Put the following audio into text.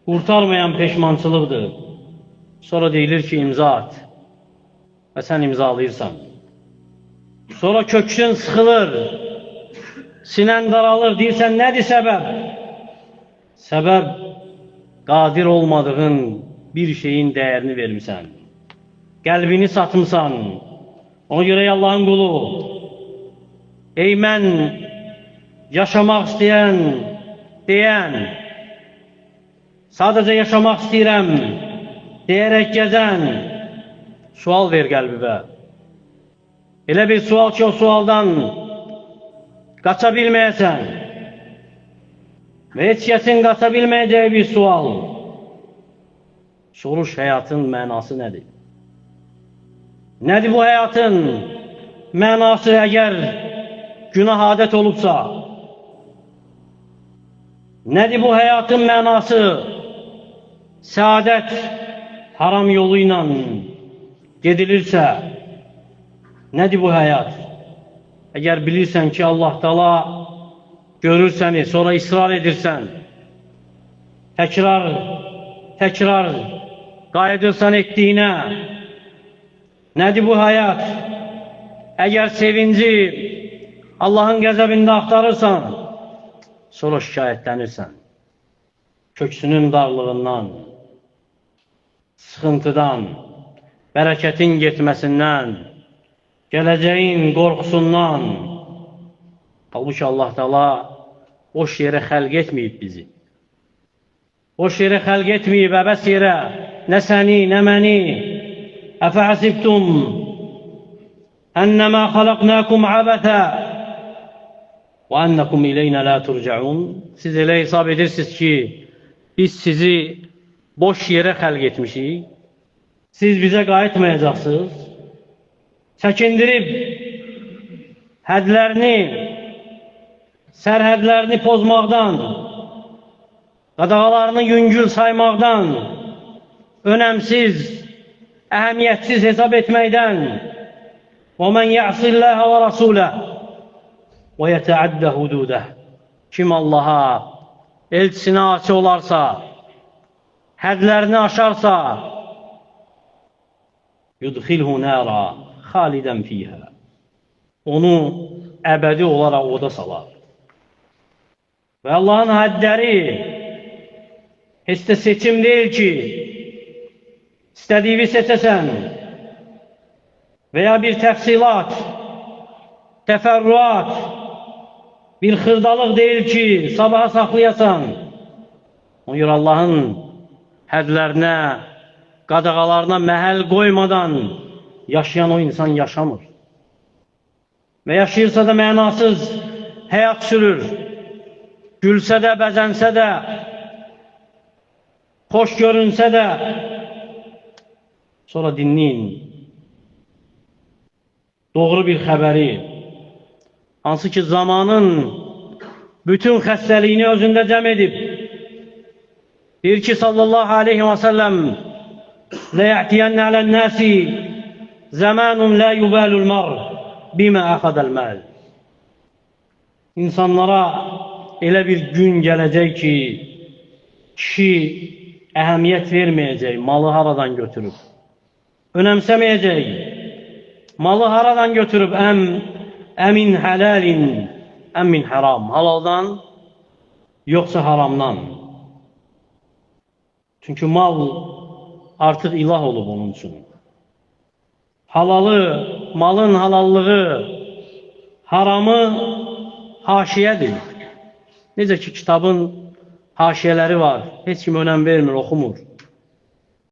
Qurtarmayan peşmançılıqdır. Sonra deyilir ki imza at və sən imzalayırsan. Sonra köksün sıxılır, sinən daralır, deyirsən nədir səbəb? Səbəb qadir olmadığın bir şeyin dəyərini vermirsən. Qəlbini satmısan. Ona görə Allahın qulu, ey mən yaşamaq istəyən, deyən, sadəcə yaşamaq istəyirəm, deyərək gəzən, sual ver qəlbivə. Elə bir sual ki, o sualdan qaça bilməyəsən və heç kəsin qaça bilməyəcəyi bir sual. Soruş, həyatın mənası nədir? Nədir bu həyatın mənası əgər günah adət olubsa? Nədir bu həyatın mənası? Səadət haram yolu ilə gedilirsə, nədir bu həyat? Əgər bilirsən ki, Allah Taala görür səni, sonra israr edirsən, təkrar qayıdırsan etdiyinə, nədir bu həyat? Əgər sevinci Allahın qəzəbində axtarırsan, sonra şikayətlənirsən, köksünün darlığından, sıxıntıdan, bərəkətin getməsindən, gələcəyin qorxusundan. Halbuki Allah Taala boş yerə xəlq etməyib bizi. Boş yerə xəlq etməyib, əbəs yerə, nə səni, nə məni. Əfəhəsibtum ənəmə xaləqnəkum əbətə və ənəkum ileynə lə turcəun. Siz elə hesab edirsiniz ki, biz sizi boş yerə xəlq etmişik. Siz bizə qayıtmayacaqsınız. Çəkindirib hədlərini, sərhədlərini pozmaqdan, qadağalarını yüngül saymaqdan, önəmsiz, əhəmiyyətsiz hesab etməkdən, وَمَنْ يَعْصِ اللّٰهَ وَرَسُولَهُ وَيَتَعَدَّ حُدُودَهُ. Kim Allaha, elçisinə asi olarsa, hədlərini aşarsa, يُدْخِلْهُ نَارًا خَالِدًا فِيهَا. Onu əbədi olaraq oda salar. Və Allahın hədləri heç də seçim deyil ki, istədiyini seçəsən veya bir təfsilat, təfərrüat, bir xırdalıq deyil ki, sabaha saxlayasan. Ona görə Allahın hədlərinə, qadağalarına məhəl qoymadan yaşayan o insan yaşamır. Və yaşayırsa da mənasız həyat sürür. Gülsə də, bəzənsə də, xoş görünsə də, sonra dinləyin doğru bir xəbəri, hansı ki zamanın bütün xəstəliyini özündə cəm edib. Deyir ki, sallallahu aleyhi və səlləm, لَيَعْتِيَنَّ عَلَى النَّاسِ زَمَانٌ لَا يُبَالُ الْمَرْءُ بِمَا أَخَذَ الْمَالِ. İnsanlara elə bir gün gələcək ki, kişi əhəmiyyət verməyəcək, malı haradan götürüb. Önəmsəməyəcək, malı haradan götürüb, əmin hələlin, əmin haram. Halaldan, yoxsa haramdan. Çünki mal artıq ilah olub onun üçün. Halalı, malın halallığı, haramı haşiyədir. Necə ki, kitabın haşiyələri var, heç kim önəm vermir, oxumur.